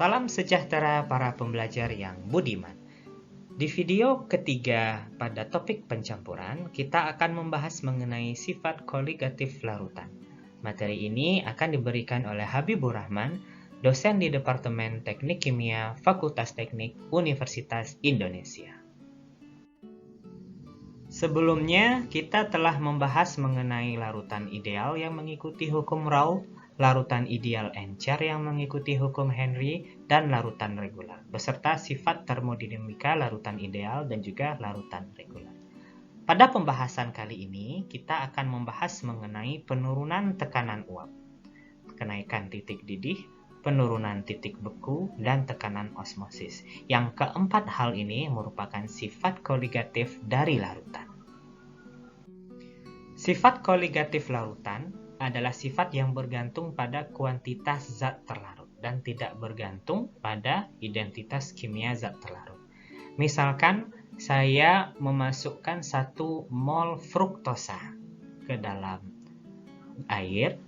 Salam sejahtera para pembelajar yang budiman. Di video ketiga pada topik pencampuran, kita akan membahas mengenai sifat koligatif larutan. Materi ini akan diberikan oleh Habibur Rahman, dosen di Departemen Teknik Kimia Fakultas Teknik Universitas Indonesia. Sebelumnya, kita telah membahas mengenai larutan ideal yang mengikuti hukum Raoult, larutan ideal encer yang mengikuti hukum Henry, dan larutan regular, beserta sifat termodinamika larutan ideal dan juga larutan regular. Pada pembahasan kali ini, kita akan membahas mengenai penurunan tekanan uap, kenaikan titik didih, penurunan titik beku, dan tekanan osmosis. Yang keempat hal ini merupakan sifat koligatif dari larutan. Sifat koligatif larutan adalah sifat yang bergantung pada kuantitas zat terlarut dan tidak bergantung pada identitas kimia zat terlarut. Misalkan saya memasukkan 1 mol fruktosa ke dalam air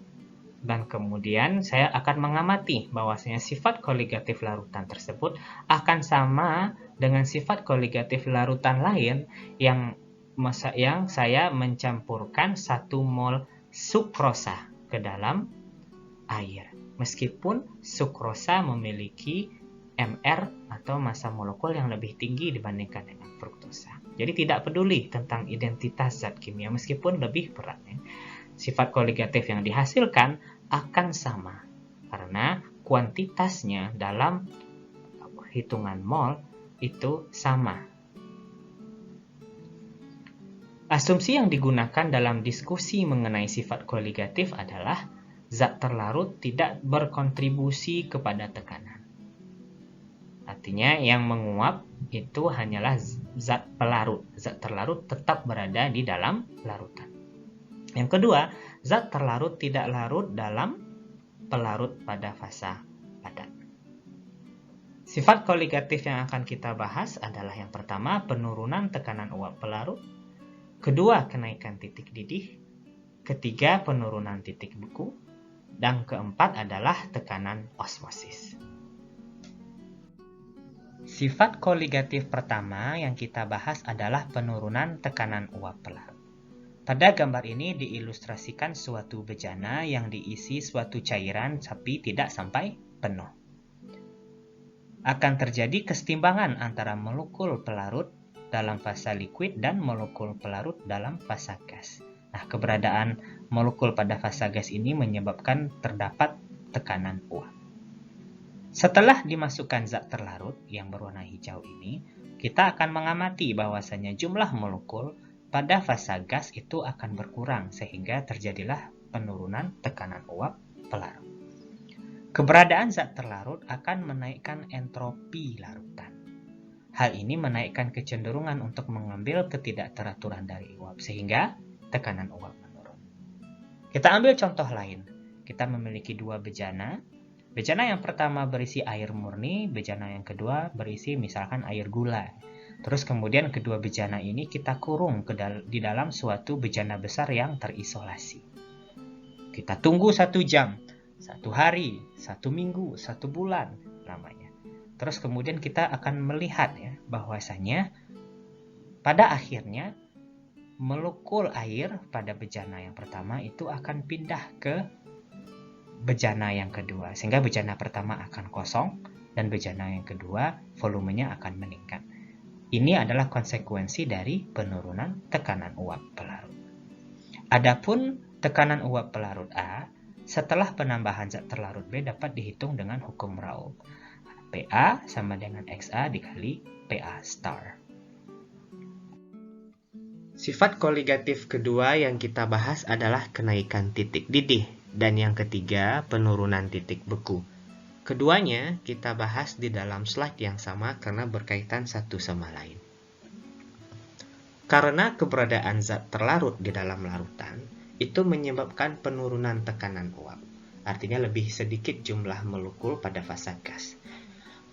dan kemudian saya akan mengamati bahwasanya sifat koligatif larutan tersebut akan sama dengan sifat koligatif larutan lain yang saya mencampurkan 1 mol sukrosa ke dalam air. Meskipun sukrosa memiliki MR atau massa molekul yang lebih tinggi dibandingkan dengan fruktosa. Jadi tidak peduli tentang identitas zat kimia meskipun lebih berat. Sifat koligatif yang dihasilkan akan sama karena kuantitasnya dalam hitungan mol itu sama. Asumsi yang digunakan dalam diskusi mengenai sifat koligatif adalah zat terlarut tidak berkontribusi kepada tekanan. Artinya yang menguap itu hanyalah zat pelarut. Zat terlarut tetap berada di dalam larutan. Yang kedua, zat terlarut tidak larut dalam pelarut pada fasa padat. Sifat koligatif yang akan kita bahas adalah yang pertama, penurunan tekanan uap pelarut. Kedua, kenaikan titik didih. Ketiga, penurunan titik beku. Dan keempat adalah tekanan osmosis. Sifat koligatif pertama yang kita bahas adalah penurunan tekanan uap pelarut. Pada gambar ini diilustrasikan suatu bejana yang diisi suatu cairan tapi tidak sampai penuh. Akan terjadi kesetimbangan antara molekul pelarut dalam fasa liquid dan molekul pelarut dalam fasa gas. Nah, keberadaan molekul pada fasa gas ini menyebabkan terdapat tekanan uap. Setelah dimasukkan zat terlarut yang berwarna hijau ini, kita akan mengamati bahwasanya jumlah molekul pada fasa gas itu akan berkurang sehingga terjadilah penurunan tekanan uap pelarut. Keberadaan zat terlarut akan menaikkan entropi larutan. Hal ini menaikkan kecenderungan untuk mengambil ketidakteraturan dari uap sehingga tekanan uap menurun. Kita ambil contoh lain. Kita memiliki 2 bejana. Bejana yang pertama berisi air murni, bejana yang kedua berisi misalkan air gula. Terus kemudian kedua bejana ini kita kurung di dalam suatu bejana besar yang terisolasi. Kita tunggu 1 jam, 1 hari, 1 minggu, 1 bulan namanya. Terus kemudian kita akan melihat bahwasanya pada akhirnya molekul air pada bejana yang pertama itu akan pindah ke bejana yang kedua. Sehingga bejana pertama akan kosong dan bejana yang kedua volumenya akan meningkat. Ini adalah konsekuensi dari penurunan tekanan uap pelarut. Adapun tekanan uap pelarut A setelah penambahan zat terlarut B dapat dihitung dengan hukum Raoult. PA sama dengan XA dikali PA star. Sifat koligatif kedua yang kita bahas adalah kenaikan titik didih dan yang ketiga penurunan titik beku. Keduanya kita bahas di dalam slide yang sama karena berkaitan satu sama lain. Karena keberadaan zat terlarut di dalam larutan, itu menyebabkan penurunan tekanan uap. Artinya lebih sedikit jumlah molekul pada fasa gas.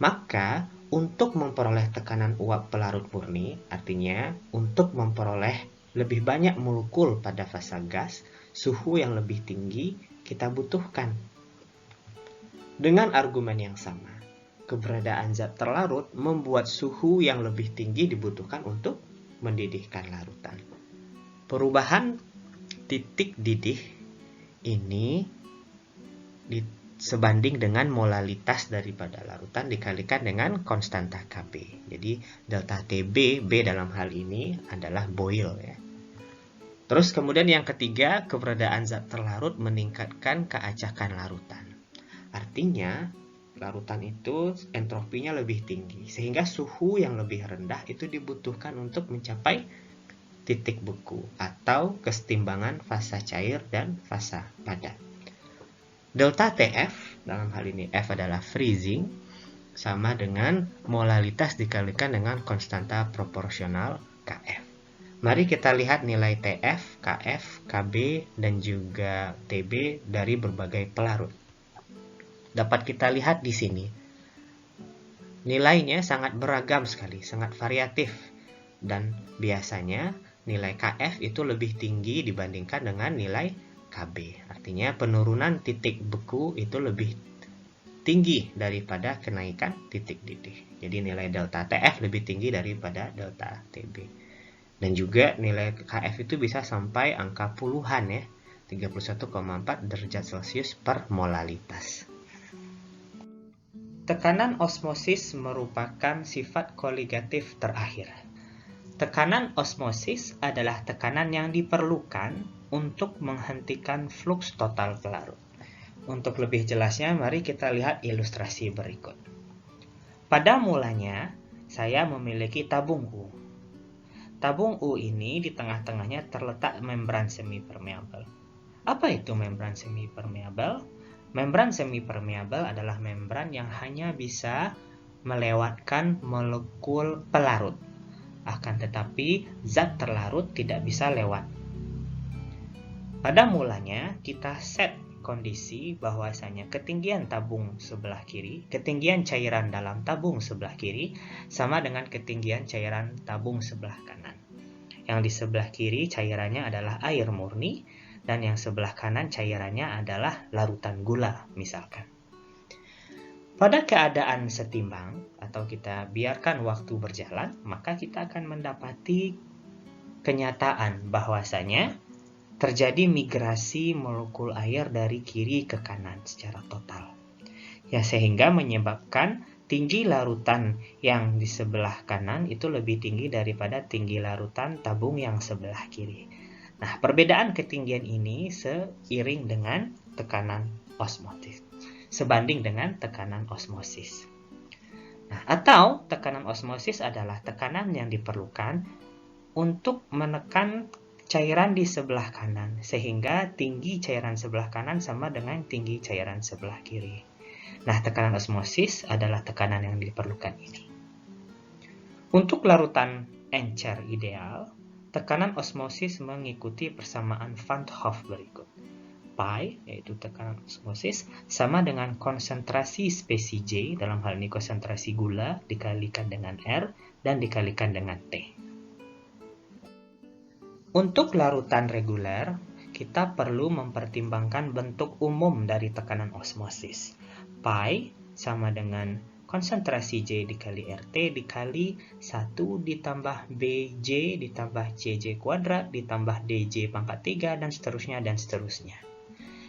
Maka, untuk memperoleh tekanan uap pelarut murni, artinya untuk memperoleh lebih banyak molekul pada fasa gas, suhu yang lebih tinggi kita butuhkan. Dengan argumen yang sama, keberadaan zat terlarut membuat suhu yang lebih tinggi dibutuhkan untuk mendidihkan larutan. Perubahan titik didih ini sebanding dengan molalitas daripada larutan dikalikan dengan konstanta Kb. Jadi delta Tb, B dalam hal ini adalah boil ya. Terus kemudian yang ketiga, keberadaan zat terlarut meningkatkan keacakan larutan. Artinya larutan itu entropinya lebih tinggi, sehingga suhu yang lebih rendah itu dibutuhkan untuk mencapai titik beku atau kesetimbangan fasa cair dan fasa padat. Delta Tf, dalam hal ini F adalah freezing, sama dengan molalitas dikalikan dengan konstanta proporsional Kf. Mari kita lihat nilai Tf, Kf, Kb, dan juga Tb dari berbagai pelarut. Dapat kita lihat di sini. Nilainya sangat beragam sekali, sangat variatif. Dan biasanya nilai Kf itu lebih tinggi dibandingkan dengan nilai Kb. Artinya penurunan titik beku itu lebih tinggi daripada kenaikan titik didih. Jadi nilai delta Tf lebih tinggi daripada delta Tb. Dan juga nilai Kf itu bisa sampai angka puluhan ya, 31,4 derajat Celcius per molalitas. Tekanan osmosis merupakan sifat koligatif terakhir. Tekanan osmosis adalah tekanan yang diperlukan untuk menghentikan fluks total pelarut. Untuk lebih jelasnya, mari kita lihat ilustrasi berikut. Pada mulanya, saya memiliki tabung U. Tabung U ini di tengah-tengahnya terletak membran semipermeabel. Apa itu membran semipermeabel? Membran semipermeabel adalah membran yang hanya bisa melewatkan molekul pelarut. Akan tetapi, zat terlarut tidak bisa lewat. Pada mulanya, kita set kondisi bahwasanya ketinggian tabung sebelah kiri, ketinggian cairan dalam tabung sebelah kiri, sama dengan ketinggian cairan tabung sebelah kanan. Yang di sebelah kiri cairannya adalah air murni, dan yang sebelah kanan cairannya adalah larutan gula, misalkan. Pada keadaan setimbang, atau kita biarkan waktu berjalan, maka kita akan mendapati kenyataan bahwasanya terjadi migrasi molekul air dari kiri ke kanan secara total. Ya, sehingga menyebabkan tinggi larutan yang di sebelah kanan itu lebih tinggi daripada tinggi larutan tabung yang sebelah kiri. Nah, perbedaan ketinggian ini seiring dengan tekanan osmosis, sebanding dengan tekanan osmosis. Nah, atau tekanan osmosis adalah tekanan yang diperlukan untuk menekan cairan di sebelah kanan, sehingga tinggi cairan sebelah kanan sama dengan tinggi cairan sebelah kiri. Nah, tekanan osmosis adalah tekanan yang diperlukan ini. Untuk larutan encer ideal, tekanan osmosis mengikuti persamaan Van 't Hoff berikut. Pi, yaitu tekanan osmosis, sama dengan konsentrasi spesi J, dalam hal ini konsentrasi gula, dikalikan dengan R, dan dikalikan dengan T. Untuk larutan reguler, kita perlu mempertimbangkan bentuk umum dari tekanan osmosis. Pi sama dengan konsentrasi J dikali RT dikali 1 ditambah BJ ditambah CJ kuadrat ditambah DJ pangkat 3 dan seterusnya.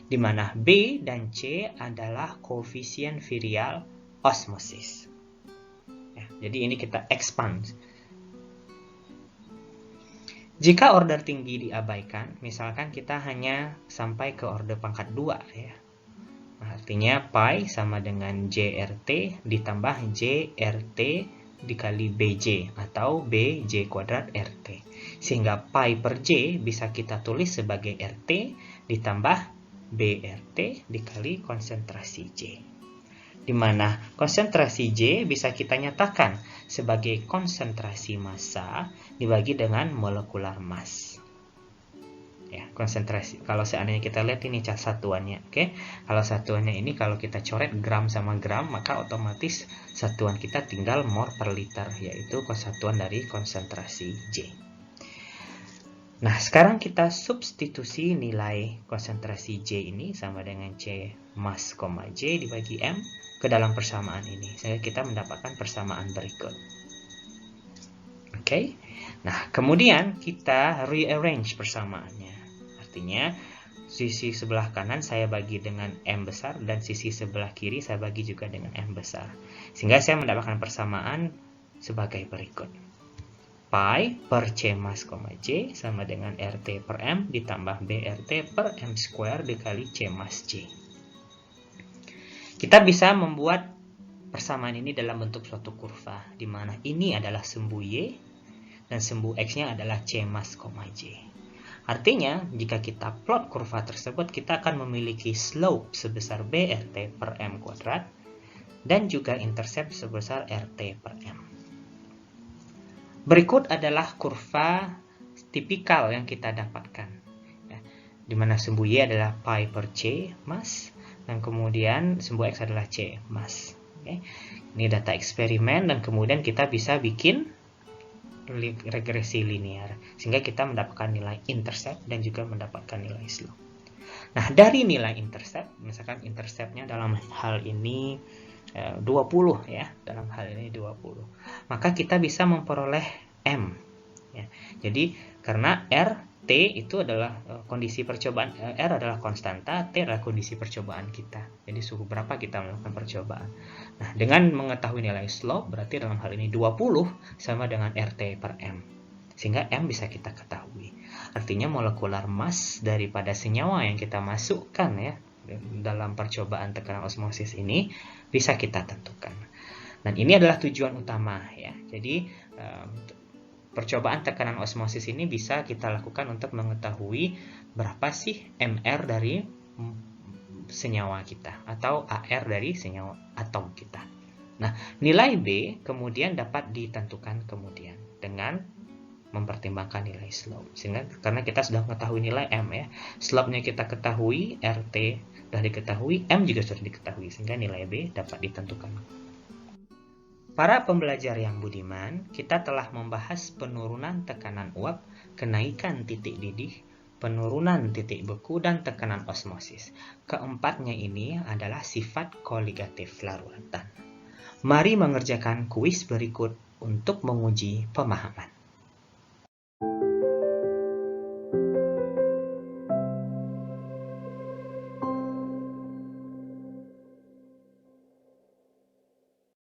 Di mana B dan C adalah koefisien virial osmosis. Ya, jadi ini kita expand. Jika order tinggi diabaikan, misalkan kita hanya sampai ke order pangkat 2 ya. Artinya pi sama dengan JRT ditambah JRT dikali BJ atau BJ kuadrat RT. Sehingga pi per J bisa kita tulis sebagai RT ditambah BRT dikali konsentrasi J. Di mana konsentrasi J bisa kita nyatakan sebagai konsentrasi massa dibagi dengan molekular mass. Ya, konsentrasi. Kalau seandainya kita lihat ini satuannya, oke? Kalau satuannya ini kalau kita coret gram sama gram, maka otomatis satuan kita tinggal mol per liter, yaitu satuan dari konsentrasi J. Nah, sekarang kita substitusi nilai konsentrasi J ini sama dengan C mass, J dibagi M ke dalam persamaan ini, sehingga kita mendapatkan persamaan berikut. Oke. Nah, kemudian kita rearrange persamaannya. Artinya, sisi sebelah kanan saya bagi dengan M besar, dan sisi sebelah kiri saya bagi juga dengan M besar. Sehingga saya mendapatkan persamaan sebagai berikut. Pi per C mas, J sama dengan RT per M ditambah BRT per M square dikali C mas J. Kita bisa membuat persamaan ini dalam bentuk suatu kurva, di mana ini adalah sumbu Y, dan sumbu X-nya adalah C mas, J. Artinya, jika kita plot kurva tersebut, kita akan memiliki slope sebesar BRT per M kuadrat, dan juga intercept sebesar RT per M. Berikut adalah kurva tipikal yang kita dapatkan, ya, di mana sumbu Y adalah pi per C mas, dan kemudian sumbu X adalah C mas. Okay. Ini data eksperimen, dan kemudian kita bisa bikin regresi linear, sehingga kita mendapatkan nilai intercept dan juga mendapatkan nilai slope. Nah, dari nilai intercept, misalkan interceptnya dalam hal ini 20 ya, dalam hal ini 20, maka kita bisa memperoleh M ya. Jadi karena T itu adalah kondisi percobaan, R adalah konstanta, T adalah kondisi percobaan kita. Jadi suhu berapa kita melakukan percobaan. Nah, dengan mengetahui nilai slope, berarti dalam hal ini 20 sama dengan RT per M. Sehingga M bisa kita ketahui. Artinya molekular mass daripada senyawa yang kita masukkan ya dalam percobaan tekanan osmosis ini bisa kita tentukan. Dan ini adalah tujuan utama ya. Jadi percobaan tekanan osmosis ini bisa kita lakukan untuk mengetahui berapa sih MR dari senyawa kita atau AR dari senyawa atom kita. Nah, nilai B kemudian dapat ditentukan kemudian dengan mempertimbangkan nilai slope. Sehingga karena kita sudah mengetahui nilai M ya, slope-nya kita ketahui, RT sudah diketahui, M juga sudah diketahui, sehingga nilai B dapat ditentukan. Para pembelajar yang budiman, kita telah membahas penurunan tekanan uap, kenaikan titik didih, penurunan titik beku, dan tekanan osmosis. Keempatnya ini adalah sifat koligatif larutan. Mari mengerjakan kuis berikut untuk menguji pemahaman.